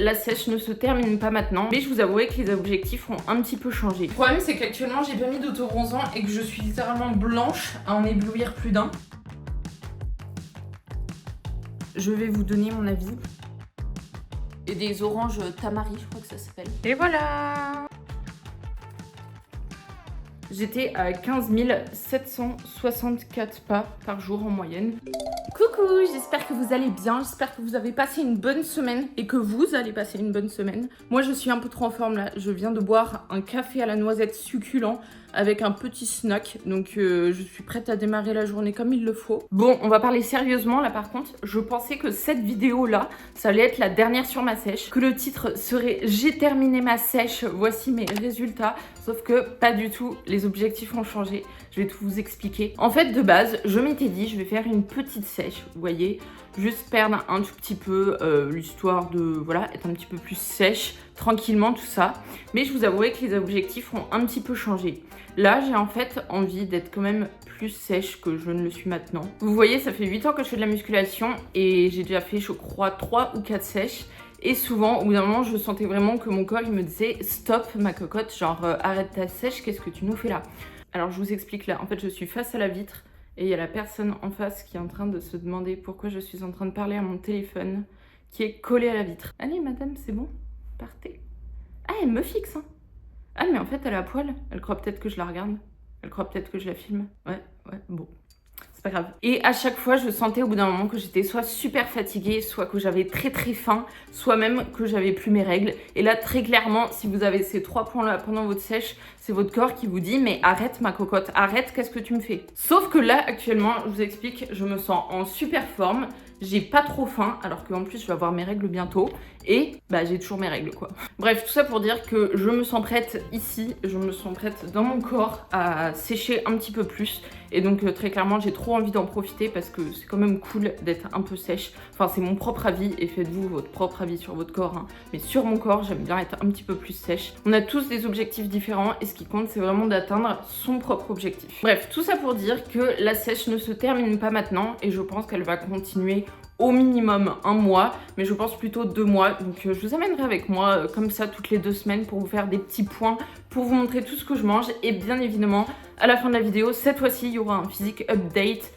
la sèche ne se termine pas maintenant, mais je vous avouerai que les objectifs ont un petit peu changé. Le problème c'est qu'actuellement j'ai pas mis d'autobronzant et que je suis littéralement blanche à en éblouir plus d'un. Je vais vous donner mon avis. Et des oranges tamari, je crois que ça s'appelle. Et voilà! J'étais à 15 764 pas par jour en moyenne. Coucou, j'espère que vous allez bien, j'espère que vous avez passé une bonne semaine et que vous allez passer une bonne semaine. Moi je suis un peu trop en forme là, je viens de boire un café à la noisette succulent avec un petit snack, donc je suis prête à démarrer la journée comme il le faut. Bon, on va parler sérieusement là par contre, je pensais que cette vidéo là, ça allait être la dernière sur ma sèche, que le titre serait « J'ai terminé ma sèche, voici mes résultats », sauf que pas du tout, les objectifs ont changé, je vais tout vous expliquer. En fait de base, je m'étais dit je vais faire une petite sèche, vous voyez, juste perdre un tout petit peu l'histoire de, voilà, être un petit peu plus sèche, tranquillement tout ça, mais je vous avouerai que les objectifs ont un petit peu changé. Là, j'ai en fait envie d'être quand même plus sèche que je ne le suis maintenant. Vous voyez, ça fait 8 ans que je fais de la musculation et j'ai déjà fait, je crois, 3 ou 4 sèches. Et souvent, au bout d'un moment, je sentais vraiment que mon corps, il me disait « Stop, ma cocotte, genre arrête ta sèche, qu'est-ce que tu nous fais là ?» Alors, je vous explique là. En fait, je suis face à la vitre et il y a la personne en face qui est en train de se demander pourquoi je suis en train de parler à mon téléphone qui est collé à la vitre. « Allez, madame, c'est bon, partez. » Ah, elle me fixe, hein. Ah mais en fait elle est à poil, elle croit peut-être que je la regarde, elle croit peut-être que je la filme, ouais, bon, c'est pas grave. Et à chaque fois je sentais au bout d'un moment que j'étais soit super fatiguée, soit que j'avais très faim, soit même que j'avais plus mes règles. Et là très clairement, si vous avez ces 3 points là pendant votre sèche, c'est votre corps qui vous dit mais arrête ma cocotte, arrête, qu'est-ce que tu me fais? Sauf que là actuellement, je vous explique, je me sens en super forme. J'ai pas trop faim, alors qu'en plus je vais avoir mes règles bientôt. Et bah j'ai toujours mes règles quoi. Bref, tout ça pour dire que je me sens prête ici, je me sens prête dans mon corps à sécher un petit peu plus. Et donc très clairement j'ai trop envie d'en profiter parce que c'est quand même cool d'être un peu sèche. Enfin c'est mon propre avis et faites-vous votre propre avis sur votre corps. Hein. Mais sur mon corps j'aime bien être un petit peu plus sèche. On a tous des objectifs différents et ce qui compte c'est vraiment d'atteindre son propre objectif. Bref, tout ça pour dire que la sèche ne se termine pas maintenant et je pense qu'elle va continuer au minimum 1 mois, mais je pense plutôt 2 mois. Donc je vous amènerai avec moi comme ça toutes les 2 semaines pour vous faire des petits points, pour vous montrer tout ce que je mange. Et bien évidemment, à la fin de la vidéo, cette fois-ci, il y aura un physique update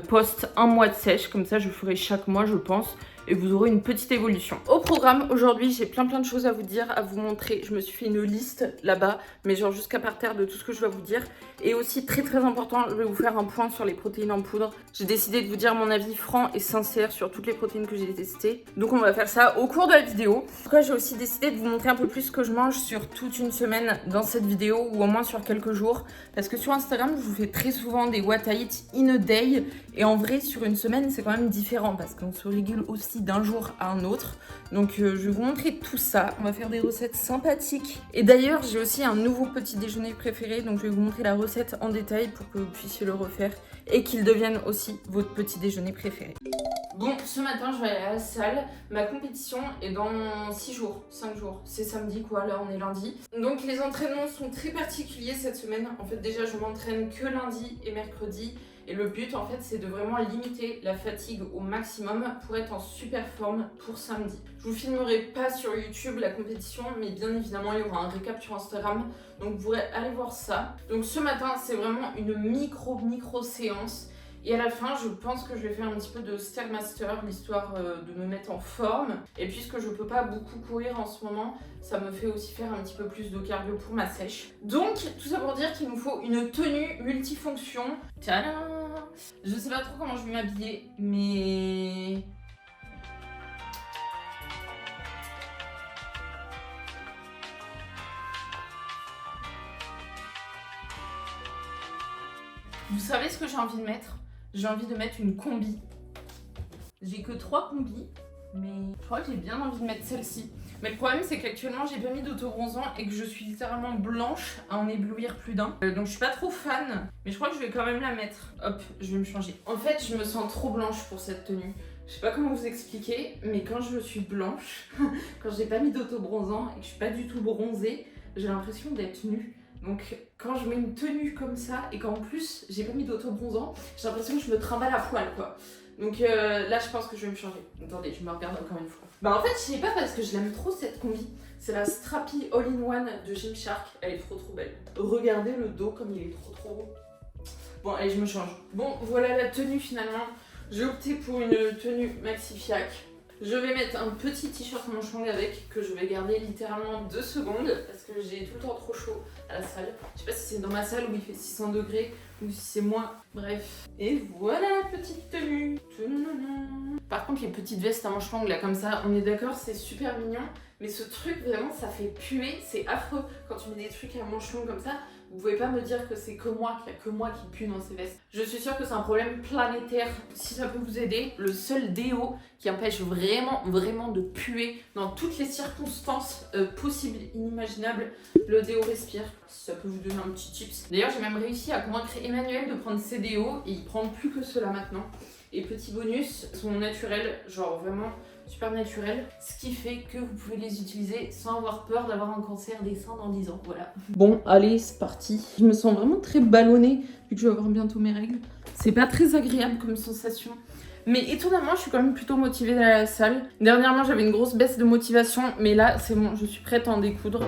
post 1 mois de sèche. Comme ça, je ferai chaque mois, je pense. Et vous aurez une petite évolution. Au programme, aujourd'hui, j'ai plein de choses à vous dire, à vous montrer. Je me suis fait une liste là-bas, mais genre jusqu'à par terre de tout ce que je vais vous dire. Et aussi, très important, je vais vous faire un point sur les protéines en poudre. J'ai décidé de vous dire mon avis franc et sincère sur toutes les protéines que j'ai testées. Donc on va faire ça au cours de la vidéo. En tout cas, j'ai aussi décidé de vous montrer un peu plus ce que je mange sur toute une semaine dans cette vidéo, ou au moins sur quelques jours. Parce que sur Instagram, je vous fais très souvent des what I eat in a day. Et en vrai, sur une semaine, c'est quand même différent parce qu'on se régule aussi d'un jour à un autre. Donc je vais vous montrer tout ça. On va faire des recettes sympathiques. Et d'ailleurs, j'ai aussi un nouveau petit déjeuner préféré. Donc je vais vous montrer la recette en détail pour que vous puissiez le refaire et qu'il devienne aussi votre petit déjeuner préféré. Bon, ce matin, je vais aller à la salle. Ma compétition est dans 6 jours, 5 jours. C'est samedi quoi, là on est lundi. Donc les entraînements sont très particuliers cette semaine. En fait, déjà, je m'entraîne que lundi et mercredi. Et le but, en fait, c'est de vraiment limiter la fatigue au maximum pour être en super forme pour samedi. Je vous filmerai pas sur YouTube la compétition, mais bien évidemment, il y aura un récap sur Instagram. Donc, vous pourrez aller voir ça. Donc, ce matin, c'est vraiment une micro séance. Et à la fin, je pense que je vais faire un petit peu de Stairmaster, l'histoire de me mettre en forme. Et puisque je peux pas beaucoup courir en ce moment, ça me fait aussi faire un petit peu plus de cardio pour ma sèche. Donc, tout ça pour dire qu'il nous faut une tenue multifonction. Tadam! Je sais pas trop comment je vais m'habiller, mais... Vous savez ce que j'ai envie de mettre? J'ai envie de mettre une combi. J'ai que 3 combis, mais je crois que j'ai bien envie de mettre celle-ci. Mais le problème, c'est qu'actuellement, j'ai pas mis d'autobronzant et que je suis littéralement blanche à en éblouir plus d'un. Donc je suis pas trop fan, mais je crois que je vais quand même la mettre. Hop, je vais me changer. En fait, je me sens trop blanche pour cette tenue. Je sais pas comment vous expliquer, mais quand je suis blanche, quand j'ai pas mis d'autobronzant et que je suis pas du tout bronzée, j'ai l'impression d'être nue. Donc quand je mets une tenue comme ça et qu'en plus j'ai pas mis d'autobronzant, j'ai l'impression que je me trimballe à poil quoi. Donc là, je pense que je vais me changer. Attendez, je me regarde encore une fois. Bah en fait, je sais pas parce que je l'aime trop cette combi. C'est la Strappy All-in-One de Gymshark. Elle est trop belle. Regardez le dos comme il est trop beau. Bon, allez, je me change. Bon, voilà la tenue finalement. J'ai opté pour une tenue maxi fiac. Je vais mettre un petit t-shirt manche longue avec, que je vais garder littéralement 2 secondes parce que j'ai tout le temps trop chaud à la salle. Je sais pas si c'est dans ma salle où il fait 600 degrés ou si c'est moi. Bref. Et voilà la petite tenue. Par contre, les petites vestes à manches longues là comme ça, on est d'accord, c'est super mignon. Mais ce truc vraiment ça fait puer, c'est affreux quand tu mets des trucs à manches longues comme ça. Vous pouvez pas me dire que c'est que moi, qu'il y a que moi qui pue dans ces vestes. Je suis sûre que c'est un problème planétaire. Si ça peut vous aider, le seul déo qui empêche vraiment de puer dans toutes les circonstances possibles, inimaginables, le déo Respire. Si ça peut vous donner un petit tips. D'ailleurs, j'ai même réussi à convaincre Emmanuel de prendre ses déos et il prend plus que cela maintenant. Et petit bonus, sont naturels, genre vraiment super naturels, ce qui fait que vous pouvez les utiliser sans avoir peur d'avoir un cancer des seins dans 10 ans, voilà. Bon, allez, c'est parti. Je me sens vraiment très ballonnée, vu que je vais avoir bientôt mes règles. C'est pas très agréable comme sensation. Mais étonnamment, je suis quand même plutôt motivée d'aller à la salle. Dernièrement, j'avais une grosse baisse de motivation, mais là, c'est bon, je suis prête à en découdre.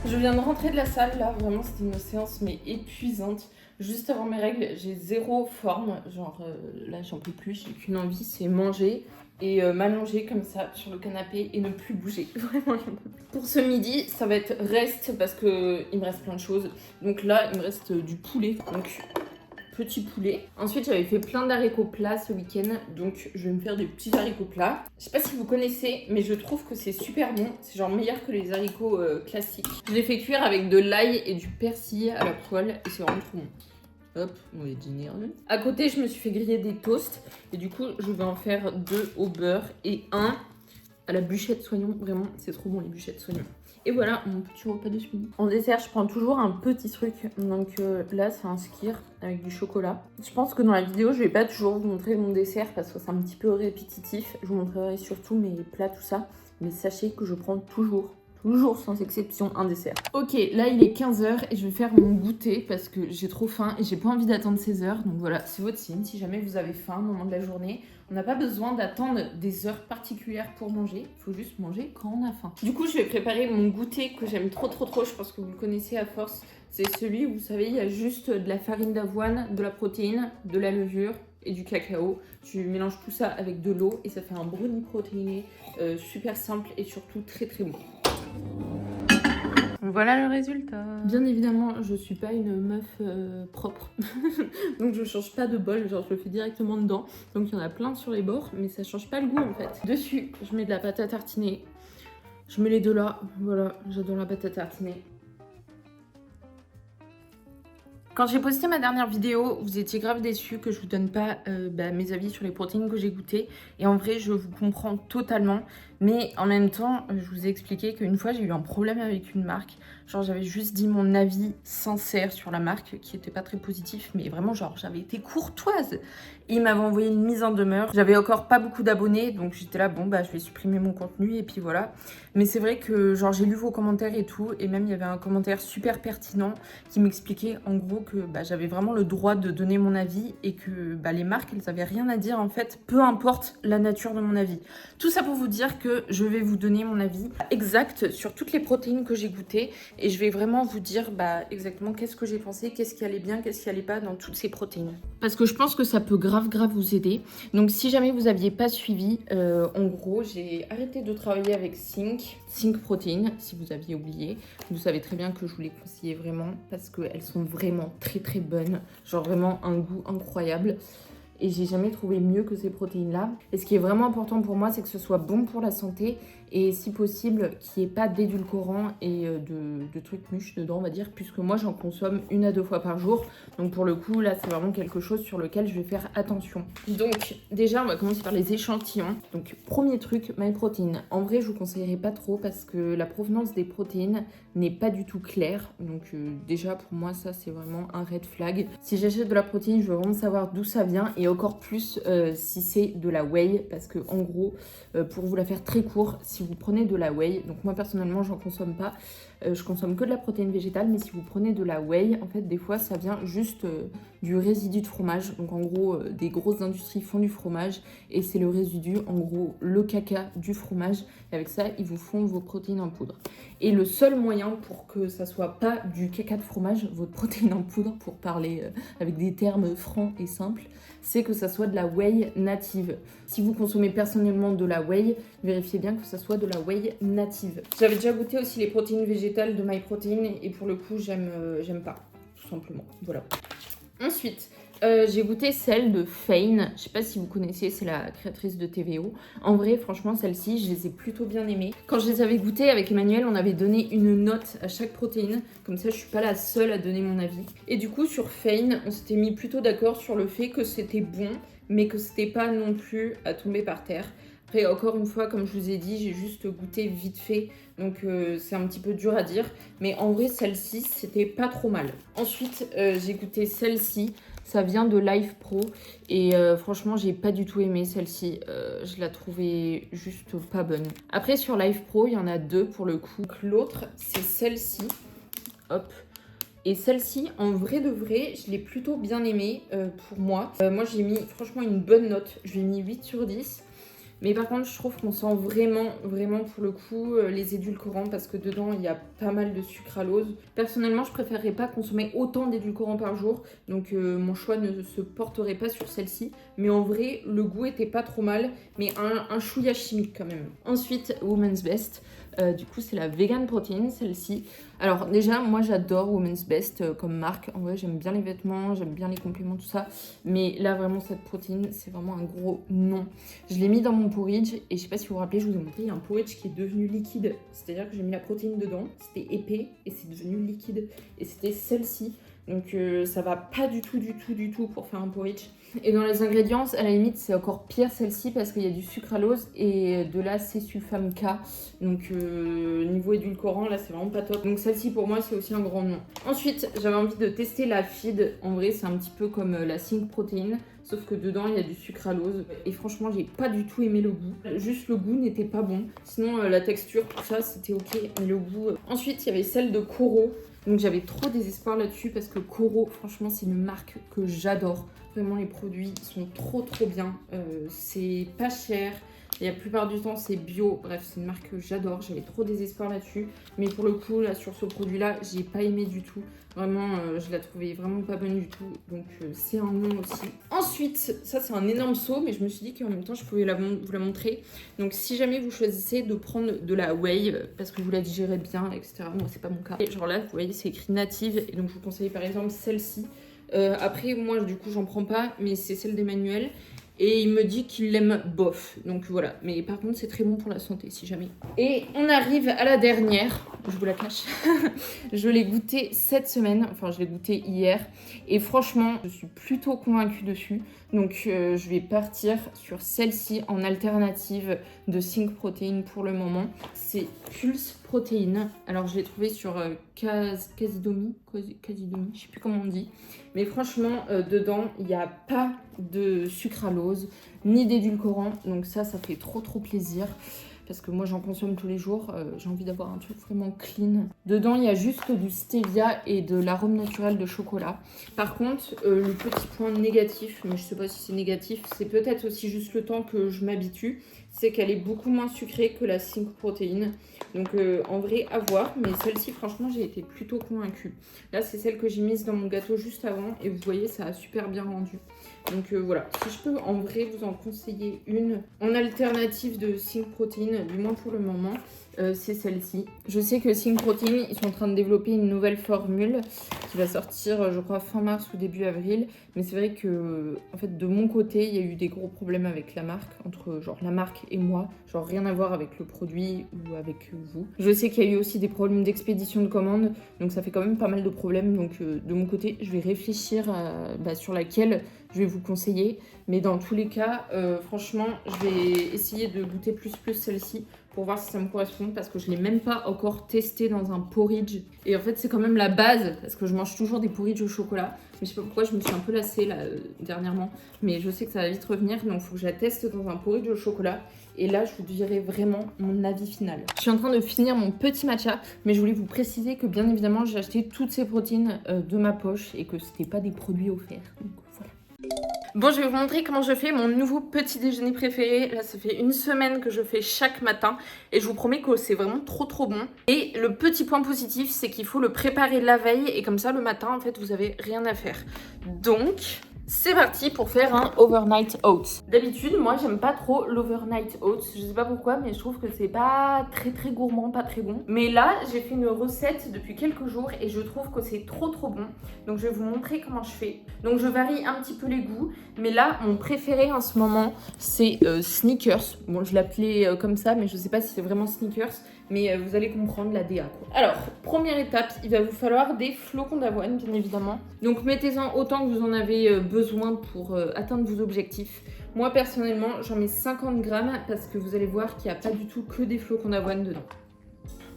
Je viens de rentrer de la salle, là, vraiment c'était une séance mais épuisante. Juste avant mes règles, j'ai zéro forme, genre là j'en peux plus, j'ai qu'une envie, c'est manger et m'allonger comme ça sur le canapé et ne plus bouger. Vraiment j'en peux plus. Pour ce midi, ça va être reste parce que il me reste plein de choses. Donc là, il me reste du poulet, donc petit poulet. Ensuite, j'avais fait plein d'haricots plats ce week-end, donc je vais me faire des petits haricots plats. Je sais pas si vous connaissez, mais je trouve que c'est super bon. C'est genre meilleur que les haricots classiques. Je les fais cuire avec de l'ail et du persil à la poêle et c'est vraiment trop bon. Hop, on va dîner. À côté, je me suis fait griller des toasts et du coup, je vais en faire 2 au beurre et 1 à la bûchette soignon. Vraiment, c'est trop bon les bûchettes soignon. Et voilà mon petit repas de ce midi. En dessert, je prends toujours un petit truc. Donc là, c'est un skyr avec du chocolat. Je pense que dans la vidéo, je vais pas toujours vous montrer mon dessert parce que c'est un petit peu répétitif. Je vous montrerai surtout mes plats, tout ça. Mais sachez que je prends toujours sans exception un dessert. Ok, là il est 15h et je vais faire mon goûter parce que j'ai trop faim et j'ai pas envie d'attendre 16h. Donc voilà, c'est votre signe. Si jamais vous avez faim au moment de la journée, on n'a pas besoin d'attendre des heures particulières pour manger. Il faut juste manger quand on a faim. Du coup, je vais préparer mon goûter que j'aime trop. Je pense que vous le connaissez à force. C'est celui où vous savez, il y a juste de la farine d'avoine, de la protéine, de la levure et du cacao. Tu mélanges tout ça avec de l'eau et ça fait un brownie protéiné super simple et surtout très bon. Voilà le résultat. Bien évidemment, je suis pas une meuf propre. Donc je change pas de bol, genre je le fais directement dedans. Donc il y en a plein sur les bords, mais ça change pas le goût en fait. Dessus, je mets de la pâte à tartiner. Je mets les deux là. Voilà, j'adore la pâte à tartiner. Quand j'ai posté ma dernière vidéo, vous étiez grave déçus que je vous donne pas mes avis sur les protéines que j'ai goûtées. Et en vrai, je vous comprends totalement. Mais en même temps, je vous ai expliqué qu'une fois, j'ai eu un problème avec une marque. Genre, j'avais juste dit mon avis sincère sur la marque, qui était pas très positif. Mais vraiment, genre, j'avais été courtoise. Et ils m'avaient envoyé une mise en demeure. J'avais encore pas beaucoup d'abonnés. Donc, j'étais là, bon, bah, je vais supprimer mon contenu. Et puis voilà. Mais c'est vrai que, genre, j'ai lu vos commentaires et tout. Et même, il y avait un commentaire super pertinent qui m'expliquait, en gros, que j'avais vraiment le droit de donner mon avis. Et que les marques, elles avaient rien à dire, en fait. Peu importe la nature de mon avis. Tout ça pour vous dire que je vais vous donner mon avis exact sur toutes les protéines que j'ai goûtées et je vais vraiment vous dire exactement qu'est-ce que j'ai pensé, qu'est-ce qui allait bien, qu'est-ce qui allait pas dans toutes ces protéines. Parce que je pense que ça peut grave vous aider. Donc si jamais vous aviez pas suivi, en gros j'ai arrêté de travailler avec Think Protein, si vous aviez oublié. Vous savez très bien que je vous les conseillais vraiment parce qu'elles sont vraiment très bonnes, genre vraiment un goût incroyable. Et j'ai jamais trouvé mieux que ces protéines-là. Et ce qui est vraiment important pour moi, c'est que ce soit bon pour la santé et si possible qu'il n'y ait pas d'édulcorant et de trucs mûches dedans, on va dire, puisque moi j'en consomme 1 à 2 fois par jour. Donc pour le coup, là c'est vraiment quelque chose sur lequel je vais faire attention. Donc déjà, on va commencer par les échantillons. Donc premier truc, MyProtein. En vrai, je vous conseillerais pas trop parce que la provenance des protéines n'est pas du tout claire. Donc déjà pour moi, ça c'est vraiment un red flag. Si j'achète de la protéine, je veux vraiment savoir d'où ça vient et encore plus si c'est de la whey, parce que en gros, pour vous la faire très court, si vous prenez de la whey, donc moi personnellement j'en consomme pas, je consomme que de la protéine végétale, mais si vous prenez de la whey, en fait des fois ça vient juste du résidu de fromage. Donc en gros, des grosses industries font du fromage et c'est le résidu, en gros le caca du fromage, et avec ça ils vous font vos protéines en poudre. Et le seul moyen pour que ça soit pas du caca de fromage, votre protéine en poudre, pour parler avec des termes francs et simples, c'est que ça soit de la whey native. Si vous consommez personnellement de la whey, vérifiez bien que ça soit de la whey native. J'avais déjà goûté aussi les protéines végétales de MyProtein et pour le coup, j'aime pas, tout simplement. Voilà. Ensuite, j'ai goûté celle de Fein. Je sais pas si vous connaissez, c'est la créatrice de TVO. En vrai, franchement, celle-ci, je les ai plutôt bien aimées. Quand je les avais goûtées avec Emmanuel, on avait donné une note à chaque protéine. Comme ça, je suis pas la seule à donner mon avis. Et du coup, sur Fein, on s'était mis plutôt d'accord sur le fait que c'était bon, mais que c'était pas non plus à tomber par terre. Après, encore une fois, comme je vous ai dit, j'ai juste goûté vite fait, donc c'est un petit peu dur à dire. Mais en vrai, celle-ci, c'était pas trop mal. Ensuite, j'ai goûté celle-ci. Ça vient de Life Pro et franchement, j'ai pas du tout aimé celle-ci. Je la trouvais juste pas bonne. Après, sur Life Pro, il y en a 2 pour le coup. L'autre, c'est celle-ci. Hop. Et celle-ci, en vrai de vrai, je l'ai plutôt bien aimée pour moi. Moi, j'ai mis franchement une bonne note. Je lui ai mis 8 sur 10. Mais par contre, je trouve qu'on sent vraiment pour le coup les édulcorants parce que dedans, il y a pas mal de sucralose. Personnellement, je préférerais pas consommer autant d'édulcorants par jour. Donc, mon choix ne se porterait pas sur celle-ci. Mais en vrai, le goût était pas trop mal. Mais un chouïa chimique quand même. Ensuite, Woman's Best. Du coup, c'est la Vegan Protein, celle-ci. Alors déjà, moi j'adore Women's Best comme marque. En vrai, j'aime bien les vêtements, j'aime bien les compléments, tout ça. Mais là, vraiment, cette protéine, c'est vraiment un gros non. Je l'ai mis dans mon porridge et je sais pas si vous vous rappelez, je vous ai montré, il y a un porridge qui est devenu liquide. C'est-à-dire que j'ai mis la protéine dedans, c'était épais et c'est devenu liquide. Et c'était celle-ci. Donc ça va pas du tout pour faire un porridge. Et dans les ingrédients, à la limite, c'est encore pire celle-ci parce qu'il y a du sucralose et de la césulfame K. Donc niveau édulcorant, là, c'est vraiment pas top. Donc celle-ci, pour moi, c'est aussi un grand non. Ensuite, j'avais envie de tester la feed. En vrai, c'est un petit peu comme la Sync Protein. Sauf que dedans, il y a du sucralose. Et franchement, j'ai pas du tout aimé le goût. Juste le goût n'était pas bon. Sinon, la texture, tout ça, c'était ok. Mais le goût... Ensuite, il y avait celle de Koro. Donc j'avais trop désespoir là-dessus parce que Koro, franchement, c'est une marque que j'adore. Vraiment, les produits sont trop bien. C'est pas cher. Et la plupart du temps, c'est bio. Bref, c'est une marque que j'adore. J'avais trop désespoir là-dessus. Mais pour le coup, là, sur ce produit-là, j'ai pas aimé du tout. Vraiment, je la trouvais vraiment pas bonne du tout. Donc, c'est un non aussi. Ensuite, ça, c'est un énorme saut. Mais je me suis dit qu'en même temps, je pouvais vous la montrer. Donc, si jamais vous choisissez de prendre de la whey, parce que vous la digérez bien, etc. Moi, c'est pas mon cas. Et genre là, vous voyez, c'est écrit native. Et donc, je vous conseille par exemple celle-ci. Après, moi, du coup, j'en prends pas. Mais c'est celle d'Emmanuel. Et il me dit qu'il l'aime bof. Donc voilà. Mais par contre, c'est très bon pour la santé, si jamais. Et on arrive à la dernière. Je vous la cache. Je l'ai goûté cette semaine. Enfin, je l'ai goûté hier. Et franchement, je suis plutôt convaincue dessus. Donc, je vais partir sur celle-ci en alternative de Sync Protein pour le moment. C'est Pulse Protein. Alors, je l'ai trouvé sur Casidomi. Je sais plus comment on dit. Mais franchement, dedans, il n'y a pas de sucralose ni d'édulcorant. Donc ça fait trop plaisir. Parce que moi, j'en consomme tous les jours. J'ai envie d'avoir un truc vraiment clean. Dedans, il y a juste du stevia et de l'arôme naturel de chocolat. Par contre, le petit point négatif, mais je sais pas si c'est négatif, c'est peut-être aussi juste le temps que je m'habitue, c'est qu'elle est beaucoup moins sucrée que la Sync Protein. Donc en vrai, à voir. Mais celle-ci, franchement, j'ai été plutôt convaincue. Là, c'est celle que j'ai mise dans mon gâteau juste avant. Et vous voyez, ça a super bien rendu. Donc voilà, si je peux en vrai vous en conseiller une en alternative de Sync Protein, du moins pour le moment, c'est celle-ci. Je sais que Think Protein, ils sont en train de développer une nouvelle formule qui va sortir, je crois, fin mars ou début avril. Mais c'est vrai que, en fait, de mon côté, il y a eu des gros problèmes avec la marque, entre genre la marque et moi. Genre rien à voir avec le produit ou avec vous. Je sais qu'il y a eu aussi des problèmes d'expédition de commandes, donc ça fait quand même pas mal de problèmes. Donc de mon côté, je vais réfléchir sur laquelle je vais vous conseiller. Mais dans tous les cas, franchement, je vais essayer de goûter plus celle-ci pour voir si ça me correspond parce que je ne l'ai même pas encore testé dans un porridge. Et en fait, c'est quand même la base parce que je mange toujours des porridge au chocolat. Mais je sais pas pourquoi, je me suis un peu lassée là dernièrement. Mais je sais que ça va vite revenir, donc il faut que je la teste dans un porridge au chocolat. Et là, je vous dirai vraiment mon avis final. Je suis en train de finir mon petit matcha, mais je voulais vous préciser que bien évidemment, j'ai acheté toutes ces protéines de ma poche et que c'était pas des produits offerts. Donc voilà. Bon, je vais vous montrer comment je fais mon nouveau petit déjeuner préféré. Là, ça fait une semaine que je fais chaque matin et je vous promets que c'est vraiment trop bon. Et le petit point positif, c'est qu'il faut le préparer la veille et comme ça, le matin, en fait, vous avez rien à faire. Donc, c'est parti pour faire un overnight oats. D'habitude, moi, j'aime pas trop l'overnight oats. Je sais pas pourquoi, mais je trouve que c'est pas très gourmand, pas très bon. Mais là, j'ai fait une recette depuis quelques jours et je trouve que c'est trop bon. Donc, je vais vous montrer comment je fais. Donc, je varie un petit peu les goûts. Mais là, mon préféré en ce moment, c'est Snickers. Bon, je l'appelais comme ça, mais je sais pas si c'est vraiment Snickers. Mais vous allez comprendre la DA, quoi. Alors, première étape, il va vous falloir des flocons d'avoine, bien évidemment. Donc, mettez-en autant que vous en avez besoin pour atteindre vos objectifs. Moi, personnellement, j'en mets 50 grammes parce que vous allez voir qu'il n'y a pas du tout que des flocons d'avoine dedans.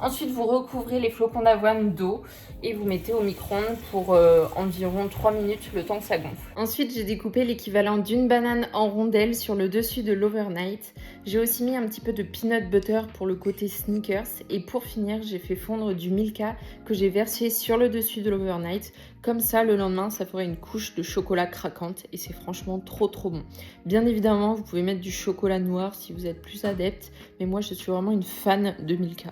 Ensuite, vous recouvrez les flocons d'avoine d'eau et vous mettez au micro-ondes pour environ 3 minutes, le temps que ça gonfle. Ensuite, j'ai découpé l'équivalent d'une banane en rondelles sur le dessus de l'overnight. J'ai aussi mis un petit peu de peanut butter pour le côté Snickers. Et pour finir, j'ai fait fondre du Milka que j'ai versé sur le dessus de l'overnight. Comme ça, le lendemain, ça ferait une couche de chocolat craquante et c'est franchement trop bon. Bien évidemment, vous pouvez mettre du chocolat noir si vous êtes plus adepte. Mais moi, je suis vraiment une fan de Milka.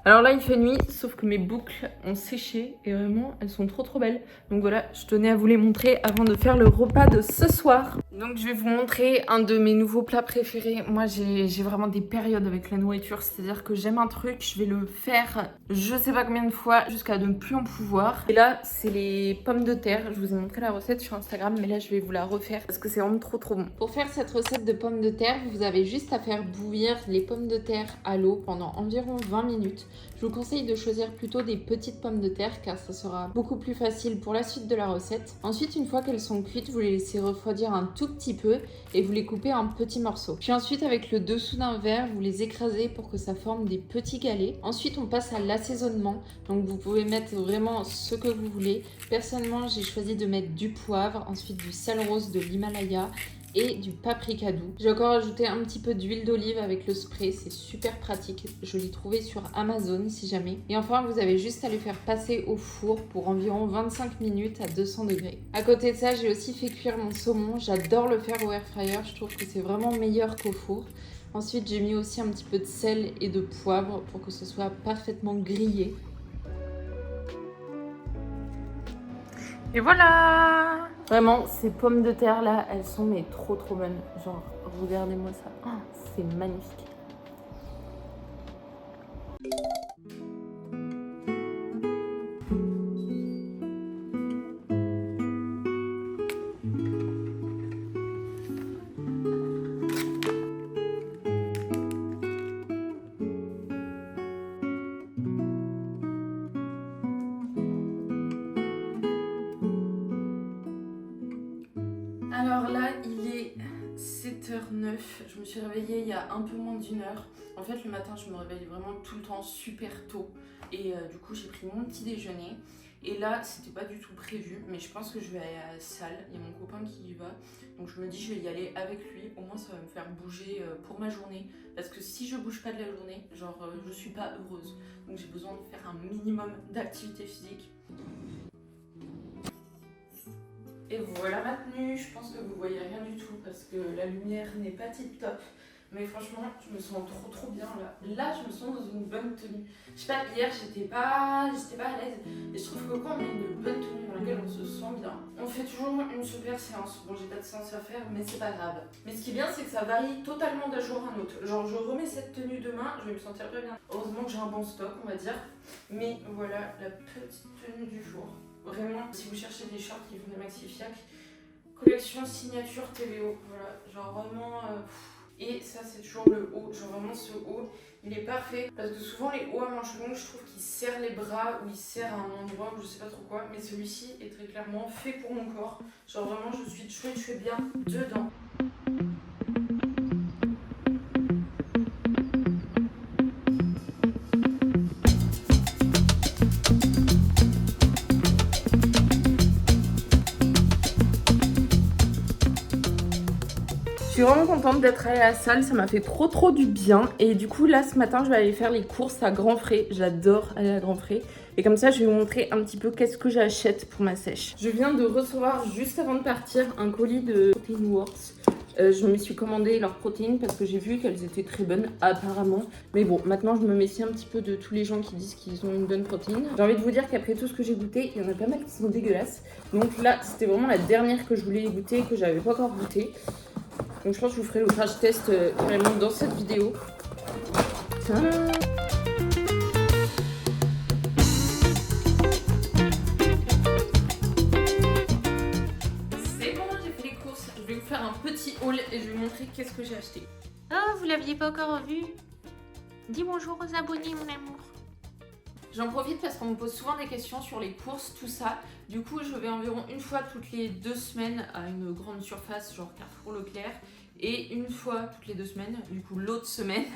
Alors là il fait nuit, sauf que mes boucles ont séché et vraiment elles sont trop belles. Donc voilà, je tenais à vous les montrer avant de faire le repas de ce soir. Donc je vais vous montrer un de mes nouveaux plats préférés. Moi j'ai vraiment des périodes avec la nourriture, c'est-à-dire que j'aime un truc, je vais le faire je sais pas combien de fois jusqu'à ne plus en pouvoir. Et là c'est les pommes de terre, je vous ai montré la recette sur Instagram mais là je vais vous la refaire parce que c'est vraiment trop bon. Pour faire cette recette de pommes de terre, vous avez juste à faire bouillir les pommes de terre à l'eau pendant environ 20 minutes. Je vous conseille de choisir plutôt des petites pommes de terre car ça sera beaucoup plus facile pour la suite de la recette. Ensuite, une fois qu'elles sont cuites, vous les laissez refroidir un tout petit peu et vous les coupez en petits morceaux. Puis ensuite, avec le dessous d'un verre, vous les écrasez pour que ça forme des petits galets. Ensuite, on passe à l'assaisonnement. Donc vous pouvez mettre vraiment ce que vous voulez. Personnellement, j'ai choisi de mettre du poivre, ensuite du sel rose de l'Himalaya et du paprika doux. J'ai encore ajouté un petit peu d'huile d'olive avec le spray, c'est super pratique. Je l'ai trouvé sur Amazon si jamais. Et enfin, vous avez juste à les faire passer au four pour environ 25 minutes à 200 degrés. À côté de ça, j'ai aussi fait cuire mon saumon. J'adore le faire au air fryer, je trouve que c'est vraiment meilleur qu'au four. Ensuite, j'ai mis aussi un petit peu de sel et de poivre pour que ce soit parfaitement grillé. Et voilà! Vraiment, ces pommes de terre là, elles sont mais trop bonnes. Genre, regardez-moi ça. Oh, c'est magnifique. Alors là, il est 7h09. Je me suis réveillée il y a un peu moins d'une heure. En fait, le matin, je me réveille vraiment tout le temps super tôt. Et du coup, j'ai pris mon petit déjeuner. Et là, c'était pas du tout prévu, mais je pense que je vais aller à la salle. Il y a mon copain qui y va. Donc je me dis, je vais y aller avec lui. Au moins, ça va me faire bouger pour ma journée. Parce que si je bouge pas de la journée, genre, je suis pas heureuse. Donc j'ai besoin de faire un minimum d'activité physique. Et voilà ma tenue, je pense que vous voyez rien du tout parce que la lumière n'est pas tip top. Mais franchement, je me sens trop bien là. Là, je me sens dans une bonne tenue. Je sais pas, hier, j'étais pas à l'aise. Et je trouve que quand on a une bonne tenue dans laquelle on se sent bien, on fait toujours une super séance. Bon, j'ai pas de séance à faire, mais c'est pas grave. Mais ce qui est bien, c'est que ça varie totalement d'un jour à un autre. Genre, je remets cette tenue demain, je vais me sentir très bien. Heureusement que j'ai un bon stock, on va dire. Mais voilà la petite tenue du jour. Vraiment, si vous cherchez des shorts qui font des maxi fiac, collection signature TVO. Voilà, genre vraiment. Et ça, c'est toujours le haut. Genre vraiment, ce haut, il est parfait. Parce que souvent, les hauts à manches longues, je trouve qu'ils serrent les bras ou ils serrent à un endroit où je sais pas trop quoi. Mais celui-ci est très clairement fait pour mon corps. Genre vraiment, je suis chouette, je suis bien dedans. Je suis vraiment contente d'être allée à la salle, ça m'a fait trop du bien. Et du coup là ce matin je vais aller faire les courses à Grand Frais. J'adore aller à Grand Frais. Et comme ça je vais vous montrer un petit peu qu'est-ce que j'achète pour ma sèche. Je viens de recevoir juste avant de partir un colis de Protein Works. Je me suis commandé leurs protéines parce que j'ai vu qu'elles étaient très bonnes apparemment. Mais bon, maintenant je me méfie un petit peu de tous les gens qui disent qu'ils ont une bonne protéine. J'ai envie de vous dire qu'après tout ce que j'ai goûté, il y en a pas mal qui sont dégueulasses. Donc là c'était vraiment la dernière que je voulais goûter, que j'avais pas encore goûté. Donc je pense que je vous ferai le crash test carrément dans cette vidéo. Tadam! C'est bon, j'ai fait les courses. Je vais vous faire un petit haul et je vais vous montrer qu'est-ce que j'ai acheté. Oh, vous l'aviez pas encore vu? Dis bonjour aux abonnés, mon amour. J'en profite parce qu'on me pose souvent des questions sur les courses, tout ça. Du coup, je vais environ une fois toutes les 2 semaines à une grande surface, genre Carrefour Leclerc. Et une fois toutes les 2 semaines, du coup l'autre semaine,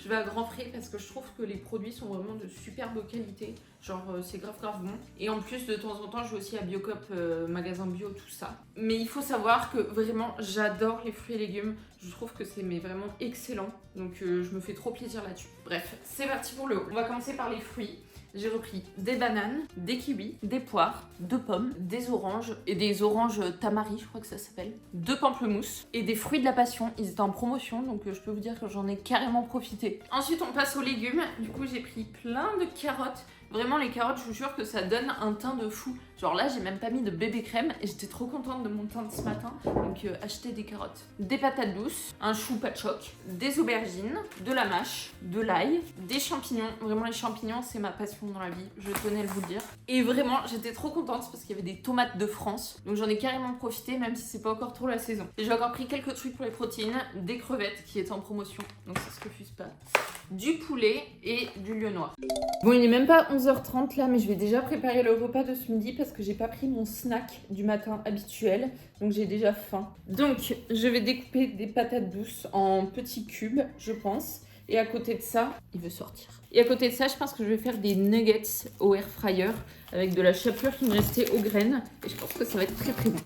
je vais à Grand Frais parce que je trouve que les produits sont vraiment de superbe qualité. Genre c'est grave bon. Et en plus de temps en temps, je vais aussi à Biocop, magasin bio, tout ça. Mais il faut savoir que vraiment j'adore les fruits et légumes. Je trouve que c'est vraiment excellent. Donc je me fais trop plaisir là-dessus. Bref, c'est parti pour le haut. On va commencer par les fruits. J'ai repris des bananes, des kiwis, des poires, 2 pommes, des oranges et des oranges tamari, je crois que ça s'appelle, 2 pamplemousses et des fruits de la passion. Ils étaient en promotion donc je peux vous dire que j'en ai carrément profité. Ensuite on passe aux légumes. Du coup j'ai pris plein de carottes. Vraiment les carottes, je vous jure que ça donne un teint de fou. Genre là j'ai même pas mis de bébé crème et j'étais trop contente de mon teint de ce matin. Donc acheter des carottes. Des patates douces, un chou pas de choc, des aubergines, de la mâche, de l'ail, des champignons. Vraiment les champignons c'est ma passion dans la vie, je tenais à vous le dire. Et vraiment j'étais trop contente parce qu'il y avait des tomates de France. Donc j'en ai carrément profité même si c'est pas encore trop la saison. Et j'ai encore pris quelques trucs pour les protéines, des crevettes qui étaient en promotion. Donc ça se refuse pas. Du poulet et du lieu noir. Bon il est même pas 11h30 là mais je vais déjà préparer le repas de ce midi parce que j'ai pas pris mon snack du matin habituel. Donc j'ai déjà faim. Donc je vais découper des patates douces en petits cubes je pense. Et à côté de ça, il veut sortir. Et à côté de ça, je pense que je vais faire des nuggets au air fryer avec de la chapelure qui me restait aux graines. Et je pense que ça va être très bon.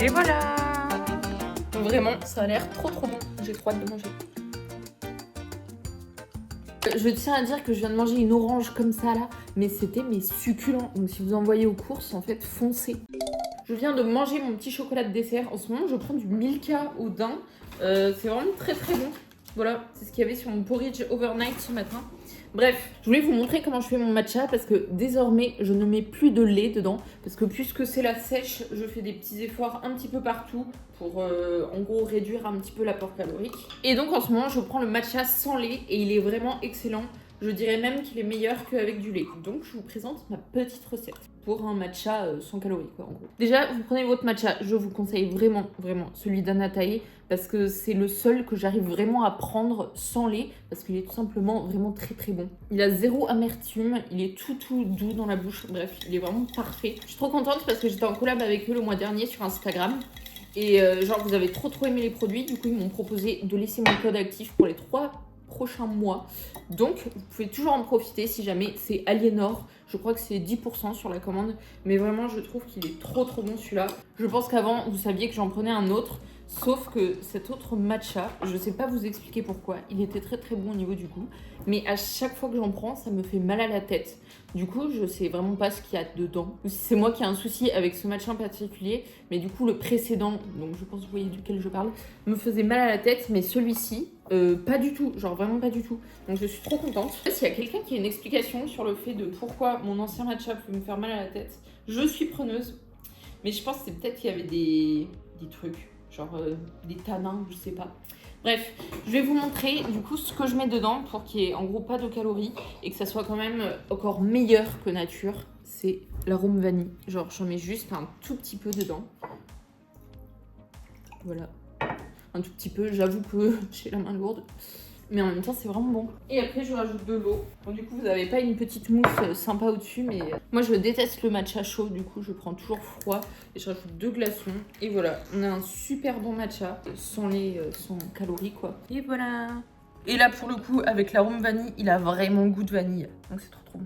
Et voilà! Vraiment, ça a l'air trop bon. J'ai trop hâte de manger. Je tiens à dire que je viens de manger une orange comme ça là, mais c'était succulent. Donc si vous en voyez aux courses, en fait, foncez. Je viens de manger mon petit chocolat de dessert. En ce moment, je prends du Milka au daim. C'est vraiment très bon. Voilà, c'est ce qu'il y avait sur mon porridge overnight ce matin. Bref, je voulais vous montrer comment je fais mon matcha parce que désormais, je ne mets plus de lait dedans. Parce que puisque c'est la sèche, je fais des petits efforts un petit peu partout pour en gros réduire un petit peu l'apport calorique. Et donc en ce moment, je prends le matcha sans lait et il est vraiment excellent. Je dirais même qu'il est meilleur qu'avec du lait. Donc je vous présente ma petite recette pour un matcha sans calories quoi en gros. Déjà, vous prenez votre matcha, je vous conseille vraiment celui d'Anatae parce que c'est le seul que j'arrive vraiment à prendre sans lait parce qu'il est tout simplement vraiment très bon. Il a 0 amertume, il est tout doux dans la bouche. Bref, il est vraiment parfait. Je suis trop contente parce que j'étais en collab avec eux le mois dernier sur Instagram. Et genre vous avez trop aimé les produits, du coup ils m'ont proposé de laisser mon code actif pour les 3 prochains mois. Donc vous pouvez toujours en profiter si jamais. C'est Aliénor, je crois que c'est 10% sur la commande. Mais vraiment je trouve qu'il est trop bon celui-là. Je pense qu'avant vous saviez que j'en prenais un autre. Sauf que cet autre matcha, je sais pas vous expliquer pourquoi, il était très bon au niveau du goût. Mais à chaque fois que j'en prends, ça me fait mal à la tête. Du coup, je sais vraiment pas ce qu'il y a dedans. Ou si c'est moi qui ai un souci avec ce matcha en particulier. Mais du coup, le précédent, donc je pense que vous voyez duquel je parle, me faisait mal à la tête. Mais celui-ci, pas du tout. Genre vraiment pas du tout. Donc je suis trop contente. S'il y a quelqu'un qui a une explication sur le fait de pourquoi mon ancien matcha peut me faire mal à la tête, je suis preneuse. Mais je pense que c'est peut-être qu'il y avait des trucs. Genre des tanins, je sais pas. Bref, je vais vous montrer du coup ce que je mets dedans pour qu'il y ait en gros pas de calories et que ça soit quand même encore meilleur que nature. C'est l'arôme vanille. Genre j'en mets juste un tout petit peu dedans. Voilà. Un tout petit peu, j'avoue que j'ai la main lourde. Mais en même temps, c'est vraiment bon. Et après, je rajoute de l'eau. Bon, du coup, vous n'avez pas une petite mousse sympa au-dessus, mais moi, je déteste le matcha chaud. Du coup, je prends toujours froid et je rajoute 2 glaçons. Et voilà, on a un super bon matcha, sans lait, sans calories, quoi. Et voilà. Et là, pour le coup, avec l'arôme vanille, il a vraiment goût de vanille. Donc, c'est trop bon.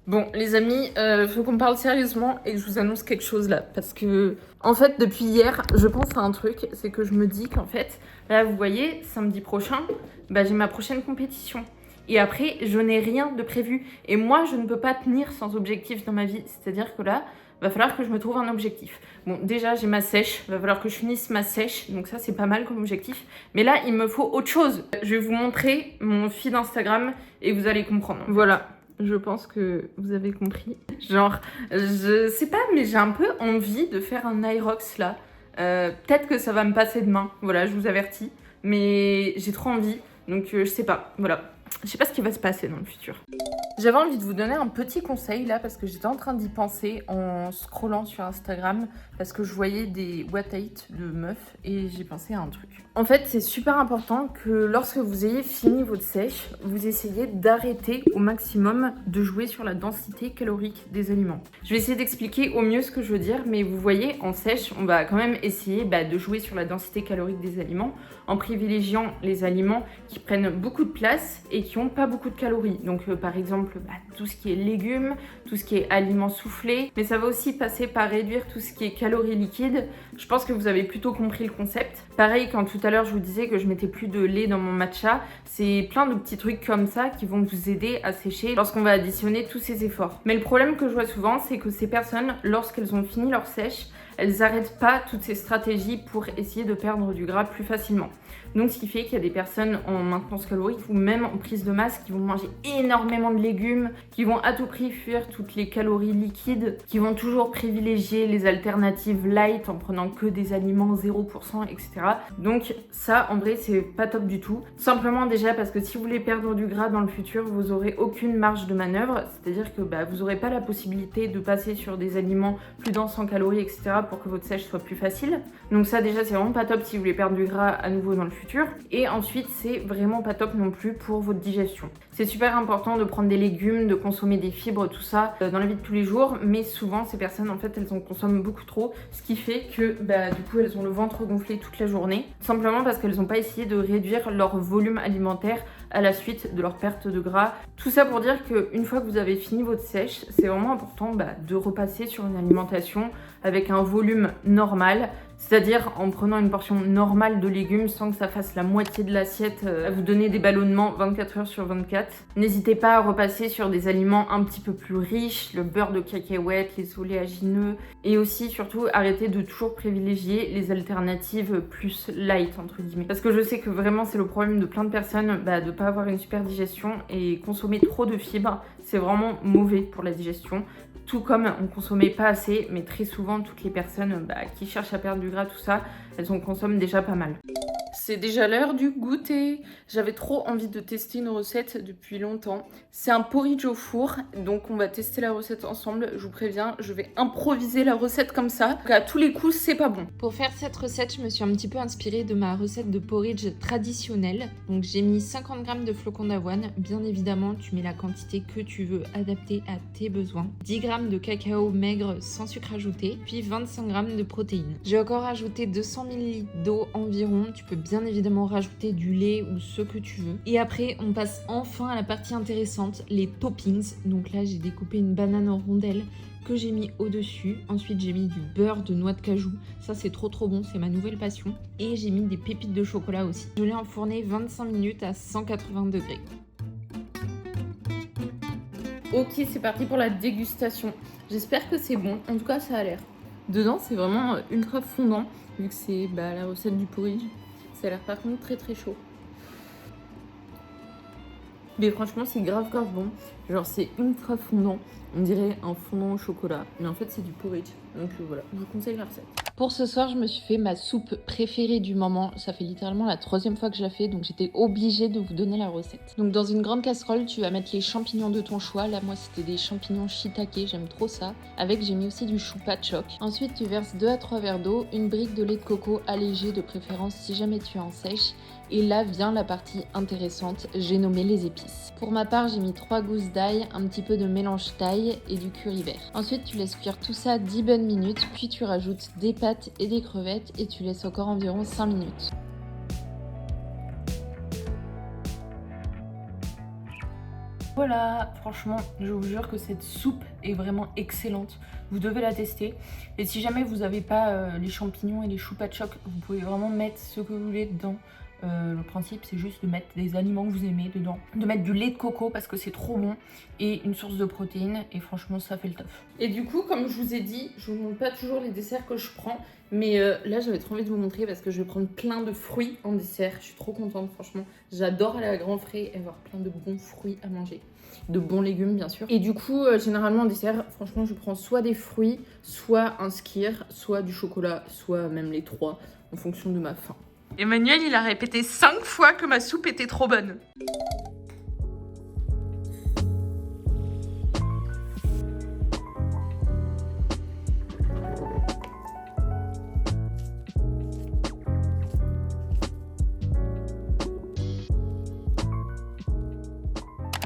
Bon, les amis, faut qu'on parle sérieusement et je vous annonce quelque chose là. Parce que, en fait, depuis hier, je pense à un truc. C'est que je me dis qu'en fait, là, vous voyez, samedi prochain, bah, j'ai ma prochaine compétition. Et après, je n'ai rien de prévu. Et moi, je ne peux pas tenir sans objectif dans ma vie. C'est-à-dire que là, va falloir que je me trouve un objectif. Bon, déjà, j'ai ma sèche. Va falloir que je finisse ma sèche. Donc ça, c'est pas mal comme objectif. Mais là, il me faut autre chose. Je vais vous montrer mon feed Instagram et vous allez comprendre. Voilà. Je pense que vous avez compris. Genre, je sais pas, mais j'ai un peu envie de faire un Nyrox là. Peut-être que ça va me passer demain. Voilà, je vous avertis. Mais j'ai trop envie. Donc, je sais pas. Voilà. Je sais pas ce qui va se passer dans le futur. J'avais envie de vous donner un petit conseil là parce que j'étais en train d'y penser en scrollant sur Instagram parce que je voyais des what height de meufs et j'ai pensé à un truc. En fait, c'est super important que lorsque vous ayez fini votre sèche, vous essayez d'arrêter au maximum de jouer sur la densité calorique des aliments. Je vais essayer d'expliquer au mieux ce que je veux dire, mais vous voyez, en sèche, on va quand même essayer de jouer sur la densité calorique des aliments en privilégiant les aliments qui prennent beaucoup de place et qui n'ont pas beaucoup de calories. Donc par exemple, tout ce qui est légumes, tout ce qui est aliments soufflés, mais ça va aussi passer par réduire tout ce qui est calories liquides. Je pense que vous avez plutôt compris le concept. Pareil, quand tout à l'heure je vous disais que je mettais plus de lait dans mon matcha, c'est plein de petits trucs comme ça qui vont vous aider à sécher lorsqu'on va additionner tous ces efforts. Mais le problème que je vois souvent, c'est que ces personnes, lorsqu'elles ont fini leur sèche, elles n'arrêtent pas toutes ces stratégies pour essayer de perdre du gras plus facilement. Donc ce qui fait qu'il y a des personnes en maintenance calorique ou même en prise de masse qui vont manger énormément de légumes, qui vont à tout prix fuir toutes les calories liquides, qui vont toujours privilégier les alternatives light en prenant que des aliments 0%, etc. Donc ça, en vrai, c'est pas top du tout. Simplement déjà parce que si vous voulez perdre du gras dans le futur, vous aurez aucune marge de manœuvre, c'est-à-dire que vous n'aurez pas la possibilité de passer sur des aliments plus denses en calories, etc. pour que votre sèche soit plus facile. Donc ça déjà, c'est vraiment pas top si vous voulez perdre du gras à nouveau dans le futur. Et ensuite, c'est vraiment pas top non plus pour votre digestion. C'est super important de prendre des légumes, de consommer des fibres, tout ça dans la vie de tous les jours, mais souvent ces personnes en fait elles en consomment beaucoup trop, ce qui fait que du coup elles ont le ventre gonflé toute la journée, simplement parce qu'elles n'ont pas essayé de réduire leur volume alimentaire à la suite de leur perte de gras. Tout ça pour dire qu'une fois que vous avez fini votre sèche, c'est vraiment important de repasser sur une alimentation avec un volume normal, c'est-à-dire en prenant une portion normale de légumes sans que ça fasse la moitié de l'assiette à vous donner des ballonnements 24 heures sur 24. N'hésitez pas à repasser sur des aliments un petit peu plus riches, le beurre de cacahuète, les oléagineux, et aussi surtout arrêtez de toujours privilégier les alternatives plus light entre guillemets. Parce que je sais que vraiment c'est le problème de plein de personnes de pas avoir une super digestion et consommer trop de fibres, c'est vraiment mauvais pour la digestion. Tout comme on consommait pas assez, mais très souvent toutes les personnes qui cherchent à perdre du gras, tout ça, elles en consomment déjà pas mal. C'est déjà l'heure du goûter. J'avais trop envie de tester une recette depuis longtemps. C'est un porridge au four, donc on va tester la recette ensemble. Je vous préviens, je vais improviser la recette comme ça. Donc à tous les coups, c'est pas bon. Pour faire cette recette, je me suis un petit peu inspirée de ma recette de porridge traditionnelle. Donc j'ai mis 50 g de flocons d'avoine. Bien évidemment, tu mets la quantité que tu veux adaptée à tes besoins. 10 g de cacao maigre sans sucre ajouté, puis 25 g de protéines. J'ai encore ajouté 200 ml d'eau environ. Tu peux bien bien évidemment rajouter du lait ou ce que tu veux. Et après, on passe enfin à la partie intéressante, les toppings. Donc là, j'ai découpé une banane en rondelles que j'ai mis au-dessus. Ensuite, j'ai mis du beurre de noix de cajou. Ça, c'est trop bon, c'est ma nouvelle passion. Et j'ai mis des pépites de chocolat aussi. Je l'ai enfourné 25 minutes à 180 degrés. Ok, c'est parti pour la dégustation. J'espère que c'est bon. En tout cas, ça a l'air. Dedans, c'est vraiment ultra fondant, vu que c'est la recette du porridge. Ça a l'air par contre très chaud. Mais franchement, c'est grave bon. Genre, c'est ultra fondant. On dirait un fondant au chocolat. Mais en fait, c'est du porridge. Donc voilà, je vous conseille la recette. Pour ce soir, je me suis fait ma soupe préférée du moment. Ça fait littéralement la 3e fois que je la fais, donc j'étais obligée de vous donner la recette. Donc dans une grande casserole, tu vas mettre les champignons de ton choix. Là, moi, c'était des champignons shiitake, j'aime trop ça. Avec, j'ai mis aussi du chou pas choc. Ensuite, tu verses 2 à 3 verres d'eau, une brique de lait de coco allégé de préférence si jamais tu es en sèche. Et là vient la partie intéressante, j'ai nommé les épices. Pour ma part, j'ai mis 3 gousses d'ail, un petit peu de mélange thaï et du curry vert. Ensuite, tu laisses cuire tout ça 10 bonnes minutes, puis tu rajoutes des pâtes et des crevettes et tu laisses encore environ 5 minutes. Voilà, franchement, je vous jure que cette soupe est vraiment excellente. Vous devez la tester. Et si jamais vous n'avez pas les champignons et les choux pas de choc, vous pouvez vraiment mettre ce que vous voulez dedans. Le principe, c'est juste de mettre des aliments que vous aimez dedans. De mettre du lait de coco parce que c'est trop bon. Et une source de protéines. Et franchement, ça fait le taf. Et du coup, comme je vous ai dit, je vous montre pas toujours les desserts que je prends. Mais là, j'avais trop envie de vous montrer parce que je vais prendre plein de fruits en dessert. Je suis trop contente, franchement. J'adore aller à Grand Frais et avoir plein de bons fruits à manger. De bons légumes, bien sûr. Et du coup, généralement, en dessert, franchement, je prends soit des fruits, soit un skyr, soit du chocolat, soit même les 3, en fonction de ma faim. Emmanuel, il a répété 5 fois que ma soupe était trop bonne.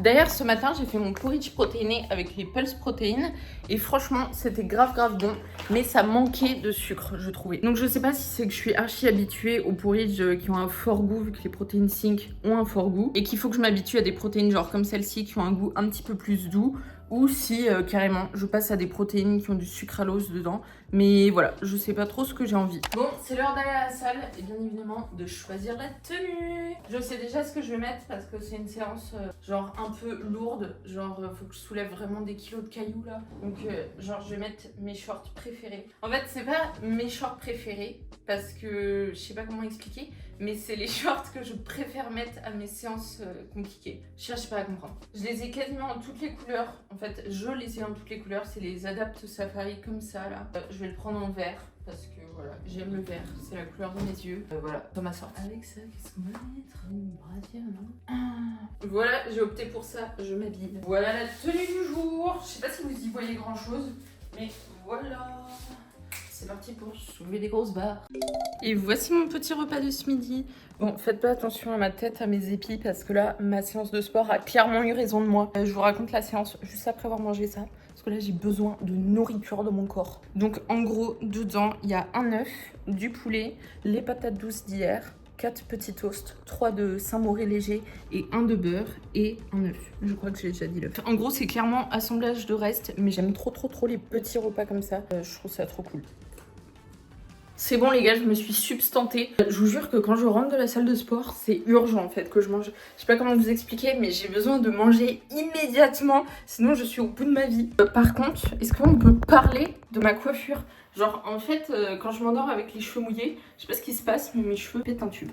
D'ailleurs, ce matin, j'ai fait mon porridge protéiné avec les Pulse protéines. Et franchement, c'était grave bon. Mais ça manquait de sucre, je trouvais. Donc je sais pas si c'est que je suis archi habituée aux porridge qui ont un fort goût, vu que les protéines Sync ont un fort goût. Et qu'il faut que je m'habitue à des protéines genre comme celle-ci qui ont un goût un petit peu plus doux. Ou si carrément je passe à des protéines qui ont du sucralose dedans. Mais voilà, je sais pas trop ce que j'ai envie. Bon, c'est l'heure d'aller à la salle et bien évidemment de choisir la tenue. Je sais déjà ce que je vais mettre parce que c'est une séance genre un peu lourde. Genre faut que je soulève vraiment des kilos de cailloux là. Donc genre je vais mettre mes shorts préférés. En fait c'est pas mes shorts préférés parce que je sais pas comment expliquer. Mais c'est les shorts que je préfère mettre à mes séances compliquées. Je cherche pas à comprendre. Je les ai quasiment en toutes les couleurs. En fait, je les ai en toutes les couleurs. C'est les Adapt Safari comme ça, là. Je vais le prendre en vert parce que, voilà, j'aime le vert. C'est la couleur de mes yeux. Voilà, dans ma sorte. Avec ça, qu'est-ce qu'on va mettre? Une brassière, non? Voilà, j'ai opté pour ça. Je m'habille. Voilà la tenue du jour. Je sais pas si vous y voyez grand-chose, mais voilà. C'est parti pour soulever des grosses barres. Et voici mon petit repas de ce midi. Bon, faites pas attention à ma tête, à mes épis, parce que là, ma séance de sport a clairement eu raison de moi. Je vous raconte la séance juste après avoir mangé ça. Parce que là, j'ai besoin de nourriture dans mon corps. Donc, en gros, dedans, il y a un œuf, du poulet, les patates douces d'hier, 4 petits toasts, 3 de Saint-Mauré léger et 1 de beurre et un œuf. Je crois que j'ai déjà dit l'œuf. En gros, c'est clairement assemblage de reste, mais j'aime trop les petits repas comme ça. Je trouve ça trop cool. C'est bon les gars, je me suis substantée. Je vous jure que quand je rentre de la salle de sport, c'est urgent en fait que je mange. Je sais pas comment vous expliquer, mais j'ai besoin de manger immédiatement, sinon je suis au bout de ma vie. Par contre, est-ce qu'on peut parler de ma coiffure? Genre en fait, quand je m'endors avec les cheveux mouillés, je sais pas ce qui se passe, mais mes cheveux pètent un tube.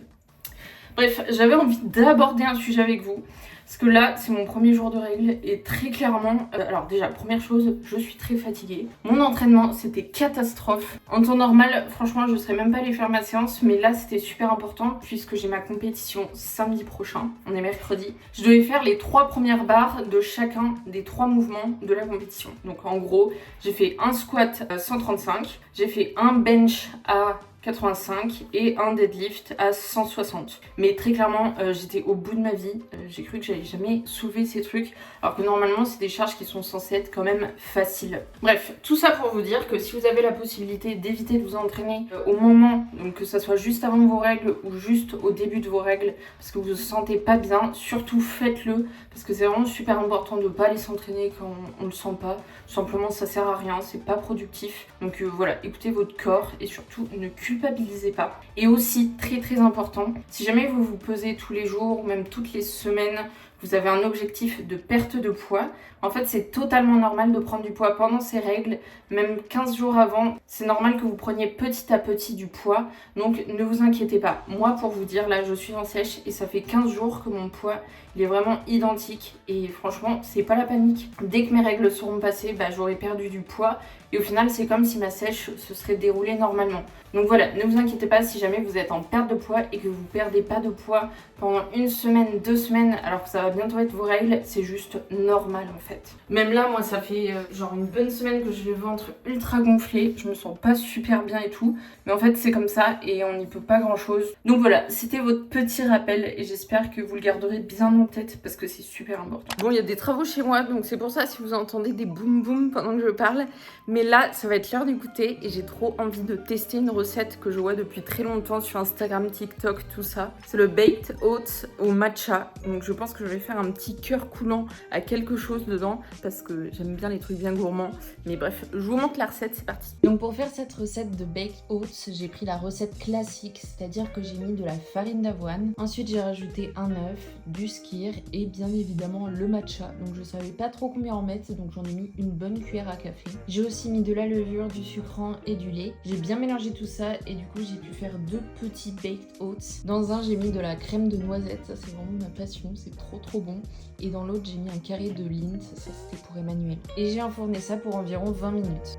Bref, j'avais envie d'aborder un sujet avec vous. Parce que là, c'est mon premier jour de règles et très clairement, alors déjà, première chose, je suis très fatiguée. Mon entraînement, c'était catastrophe. En temps normal, franchement, je serais même pas allée faire ma séance, mais là, c'était super important puisque j'ai ma compétition samedi prochain. On est mercredi. Je devais faire les 3 premières barres de chacun des 3 mouvements de la compétition. Donc en gros, j'ai fait un squat à 135, j'ai fait un bench à 85 et un deadlift à 160. Mais très clairement, j'étais au bout de ma vie. J'ai cru que j'allais jamais soulever ces trucs, alors que normalement, c'est des charges qui sont censées être quand même faciles. Bref, tout ça pour vous dire que si vous avez la possibilité d'éviter de vous entraîner au moment, donc que ça soit juste avant vos règles ou juste au début de vos règles, parce que vous vous sentez pas bien, surtout faites-le, parce que c'est vraiment super important de ne pas aller s'entraîner quand on le sent pas. Tout simplement, ça sert à rien, c'est pas productif. Donc voilà, écoutez votre corps et surtout ne culpabilisez pas. Et aussi, très très important, si jamais vous vous pesez tous les jours ou même toutes les semaines, vous avez un objectif de perte de poids, en fait c'est totalement normal de prendre du poids pendant ces règles, même 15 jours avant, c'est normal que vous preniez petit à petit du poids, donc ne vous inquiétez pas. Moi pour vous dire, là je suis en sèche et ça fait 15 jours que mon poids il est vraiment identique et franchement c'est pas la panique. Dès que mes règles seront passées, j'aurai perdu du poids et au final c'est comme si ma sèche se serait déroulée normalement. Donc voilà, ne vous inquiétez pas si jamais vous êtes en perte de poids et que vous perdez pas de poids pendant une semaine, 2 semaines, alors que ça va bientôt être vos règles, c'est juste normal en fait. Même là, moi ça fait genre une bonne semaine que j'ai le ventre ultra gonflé, je me sens pas super bien et tout, mais en fait c'est comme ça et on n'y peut pas grand chose. Donc voilà, c'était votre petit rappel et j'espère que vous le garderez bien en tête parce que c'est super important. Bon, il y a des travaux chez moi, donc c'est pour ça si vous entendez des boum boum pendant que je parle, mais là ça va être l'heure d'écouter et j'ai trop envie de tester une recette que je vois depuis très longtemps sur Instagram, TikTok, tout ça. C'est le baked oats au matcha, donc je pense que je vais faire un petit cœur coulant à quelque chose dedans parce que j'aime bien les trucs bien gourmands. Mais bref, je vous montre la recette, c'est parti. Donc pour faire cette recette de baked oats, j'ai pris la recette classique, c'est-à-dire que j'ai mis de la farine d'avoine. Ensuite j'ai rajouté un œuf, du skyr et bien évidemment le matcha. Donc je savais pas trop combien en mettre, donc j'en ai mis une bonne cuillère à café. J'ai aussi mis de la levure, du sucrant et du lait. J'ai bien mélangé tout ça et du coup j'ai pu faire 2 petits baked oats. Dans un j'ai mis de la crème de noisette, ça c'est vraiment ma passion, c'est trop bon. Et dans l'autre j'ai mis un carré de Lindt, ça c'était pour Emmanuel. Et j'ai enfourné ça pour environ 20 minutes.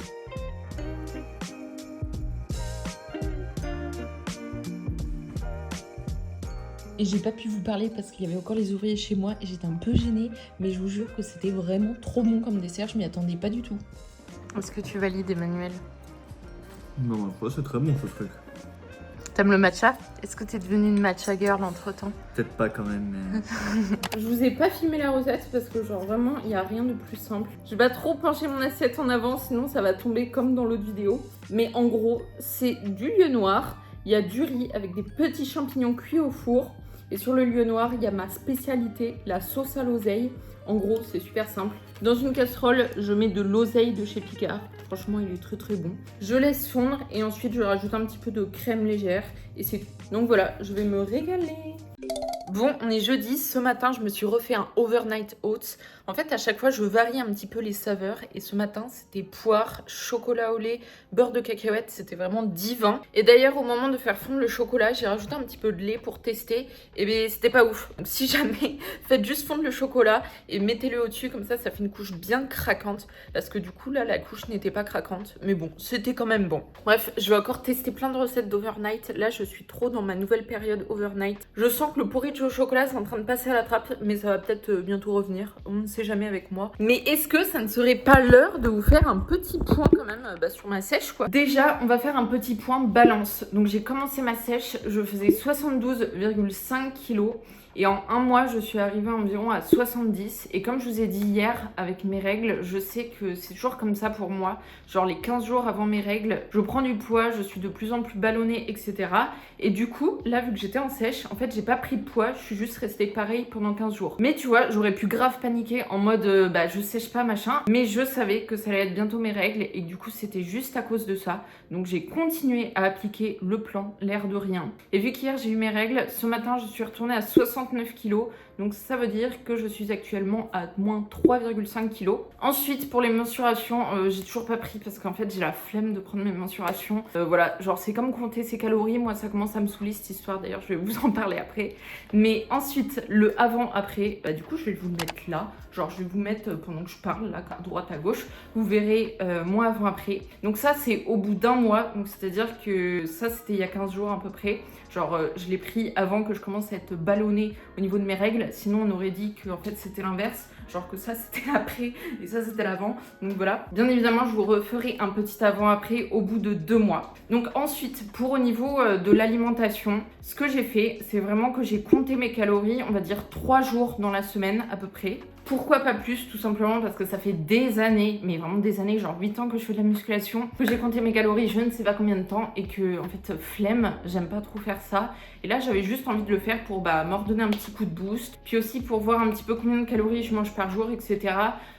Et j'ai pas pu vous parler parce qu'il y avait encore les ouvriers chez moi et j'étais un peu gênée, mais je vous jure que c'était vraiment trop bon comme dessert, je m'y attendais pas du tout. Est-ce que tu valides, Emmanuel? Non, c'est très bon ce truc. T'aimes le matcha? Est-ce que t'es devenue une matcha girl entre temps? Peut-être pas quand même, mais... Je vous ai pas filmé la recette parce que genre vraiment il y a rien de plus simple. Je vais pas trop pencher mon assiette en avant sinon ça va tomber comme dans l'autre vidéo. Mais en gros c'est du lieu noir, il y a du riz avec des petits champignons cuits au four. Et sur le lieu noir il y a ma spécialité, la sauce à l'oseille. En gros c'est super simple. Dans une casserole je mets de l'oseille de chez Picard. Franchement, il est très bon. Je laisse fondre et ensuite je rajoute un petit peu de crème légère et c'est tout. Donc voilà, je vais me régaler. Bon, on est jeudi. Ce matin, je me suis refait un overnight oats. En fait, à chaque fois, je varie un petit peu les saveurs. Et ce matin, c'était poire, chocolat au lait, beurre de cacahuète. C'était vraiment divin. Et d'ailleurs, au moment de faire fondre le chocolat, j'ai rajouté un petit peu de lait pour tester. Et bien, c'était pas ouf. Donc, si jamais, faites juste fondre le chocolat et mettez-le au-dessus. Comme ça fait une couche bien craquante. Parce que du coup, là, la couche n'était pas craquante. Mais bon, c'était quand même bon. Bref, je vais encore tester plein de recettes d'overnight. Là, je suis trop dans ma nouvelle période overnight. Je sens que le porridge au chocolat, c'est en train de passer à la trappe. Mais ça va peut-être bientôt revenir. On ne sait jamais avec moi. Mais est-ce que ça ne serait pas l'heure de vous faire un petit point quand même sur ma sèche quoi? Déjà, on va faire un petit point balance. Donc j'ai commencé ma sèche, je faisais 72,5 kg. Et en un mois, je suis arrivée environ à 70. Et comme je vous ai dit hier, avec mes règles, je sais que c'est toujours comme ça pour moi. Genre les 15 jours avant mes règles, je prends du poids, je suis de plus en plus ballonnée, etc. Et du coup, là, vu que j'étais en sèche, en fait, j'ai pas pris de poids. Je suis juste restée pareil pendant 15 jours. Mais tu vois, j'aurais pu grave paniquer en mode, je sèche pas, machin. Mais je savais que ça allait être bientôt mes règles. Et du coup, c'était juste à cause de ça. Donc j'ai continué à appliquer le plan, l'air de rien. Et vu qu'hier, j'ai eu mes règles, ce matin, je suis retournée à 69 kg. Donc ça veut dire que je suis actuellement à moins 3,5 kg. Ensuite, pour les mensurations, j'ai toujours pas pris parce qu'en fait, j'ai la flemme de prendre mes mensurations. Voilà, genre c'est comme compter ses calories. Moi, ça commence à me saouler cette histoire. D'ailleurs, je vais vous en parler après. Mais ensuite, le avant-après, du coup, je vais vous le mettre là. Genre, je vais vous mettre pendant que je parle, là, à droite, à gauche. Vous verrez moi avant-après. Donc ça, c'est au bout d'un mois. Donc c'est-à-dire que ça, c'était il y a 15 jours à peu près. Genre, je l'ai pris avant que je commence à être ballonnée au niveau de mes règles. Sinon, on aurait dit que en fait, c'était l'inverse. genre que ça c'était l'après et ça c'était l'avant. Donc voilà, bien évidemment je vous referai un petit avant-après au bout de 2 mois. Donc ensuite, pour au niveau de l'alimentation, ce que j'ai fait, c'est vraiment que j'ai compté mes calories, on va dire 3 jours dans la semaine à peu près. Pourquoi pas plus? Tout simplement parce que ça fait des années, mais vraiment des années, genre 8 ans que je fais de la musculation, que j'ai compté mes calories je ne sais pas combien de temps et que en fait flemme, j'aime pas trop faire ça. Et là j'avais juste envie de le faire pour me redonner un petit coup de boost, puis aussi pour voir un petit peu combien de calories je mange par jour, etc.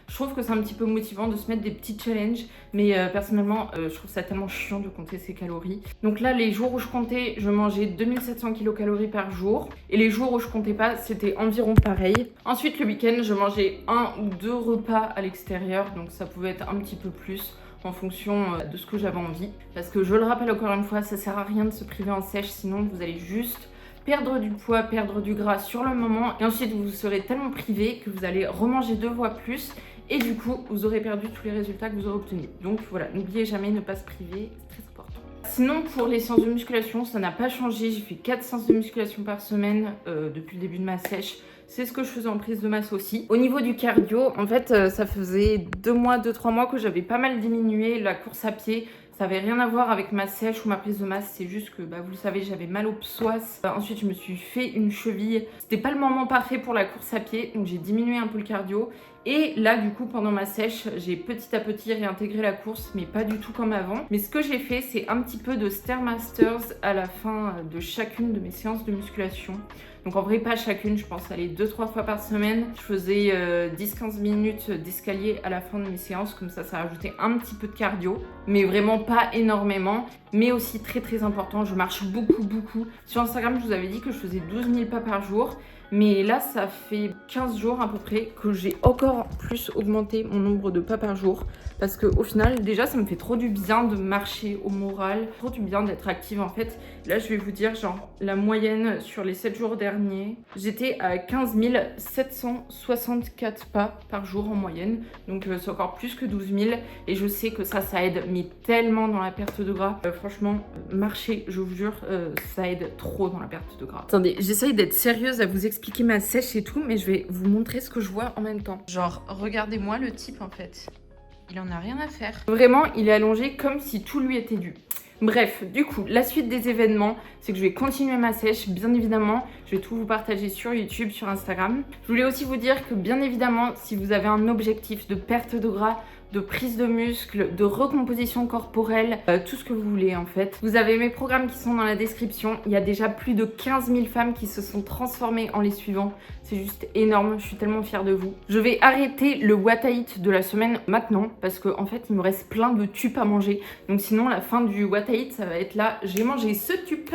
Je trouve que c'est un petit peu motivant de se mettre des petits challenges, mais personnellement je trouve ça tellement chiant de compter ses calories. Donc là les jours où je comptais, je mangeais 2700 kcal par jour, et les jours où je comptais pas, c'était environ pareil. Ensuite le week-end, je mangeais 1 ou 2 repas à l'extérieur, donc ça pouvait être un petit peu plus en fonction de ce que j'avais envie. Parce que je le rappelle encore une fois, ça sert à rien de se priver en sèche, sinon vous allez juste perdre du poids, perdre du gras sur le moment, et ensuite vous serez tellement privé que vous allez remanger 2 fois plus, et du coup vous aurez perdu tous les résultats que vous aurez obtenus. Donc voilà, n'oubliez jamais ne pas se priver, c'est très important. Sinon pour les séances de musculation, ça n'a pas changé, j'ai fait 4 séances de musculation par semaine depuis le début de ma sèche. C'est ce que je faisais en prise de masse aussi. Au niveau du cardio, en fait, ça faisait 2-3 mois que j'avais pas mal diminué la course à pied. Ça avait rien à voir avec ma sèche ou ma prise de masse, c'est juste que vous le savez, j'avais mal au psoas. Ensuite je me suis fait une cheville. C'était pas le moment parfait pour la course à pied, donc j'ai diminué un peu le cardio. Et là du coup pendant ma sèche, j'ai petit à petit réintégré la course, mais pas du tout comme avant. Mais ce que j'ai fait, c'est un petit peu de Stairmasters à la fin de chacune de mes séances de musculation. Donc en vrai pas chacune, je pense aller 2-3 fois par semaine. Je faisais 10-15 minutes d'escalier à la fin de mes séances, comme ça rajoutait un petit peu de cardio, mais vraiment pas énormément. Mais aussi très important, je marche beaucoup. Sur Instagram, je vous avais dit que je faisais 12 000 pas par jour. Mais là, ça fait 15 jours à peu près que j'ai encore plus augmenté mon nombre de pas par jour. Parce qu'au final, déjà, ça me fait trop du bien de marcher au moral. Trop du bien d'être active en fait. Là, je vais vous dire, genre, la moyenne sur les 7 jours derniers, j'étais à 15 764 pas par jour en moyenne. Donc, c'est encore plus que 12 000. Et je sais que ça aide, mais tellement dans la perte de gras. Franchement, marcher, je vous jure, ça aide trop dans la perte de gras. Attendez, j'essaye d'être sérieuse à vous expliquer ma sèche et tout, mais je vais vous montrer ce que je vois en même temps. Genre, regardez-moi le type en fait. Il en a rien à faire. Vraiment, il est allongé comme si tout lui était dû. Bref, du coup, la suite des événements, c'est que je vais continuer ma sèche, bien évidemment. Je vais tout vous partager sur YouTube, sur Instagram. Je voulais aussi vous dire que, bien évidemment, si vous avez un objectif de perte de gras, de prise de muscle, de recomposition corporelle, tout ce que vous voulez en fait. Vous avez mes programmes qui sont dans la description. Il y a déjà plus de 15 000 femmes qui se sont transformées en les suivant. C'est juste énorme, je suis tellement fière de vous. Je vais arrêter le What I Eat de la semaine maintenant parce qu'en fait il me reste plein de tubes à manger. Donc sinon la fin du What I Eat ça va être là, j'ai mangé ce tube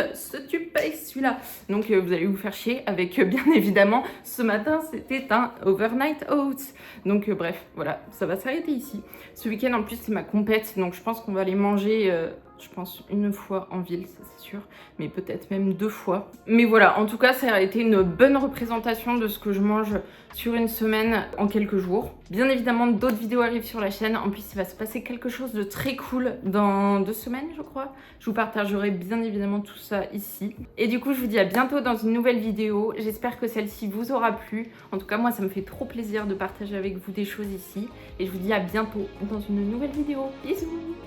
et celui-là. Donc vous allez vous faire chier avec bien évidemment ce matin c'était un Overnight Oats. Donc bref, voilà, ça va s'arrêter ici. Ce week-end en plus c'est ma compète, donc je pense qu'on va aller manger, je pense 1 fois en ville, ça c'est sûr, mais peut-être même 2 fois. Mais voilà, en tout cas ça a été une bonne représentation de ce que je mange sur une semaine en quelques jours. Bien évidemment d'autres vidéos arrivent sur la chaîne, en plus il va se passer quelque chose de très cool dans 2 semaines je crois. Je vous partagerai bien évidemment tout ça ici. Et du coup je vous dis à bientôt dans une nouvelle vidéo, j'espère que celle-ci vous aura plu. En tout cas moi ça me fait trop plaisir de partager avec vous des choses ici. Et je vous dis à bientôt dans une nouvelle vidéo. Bisous!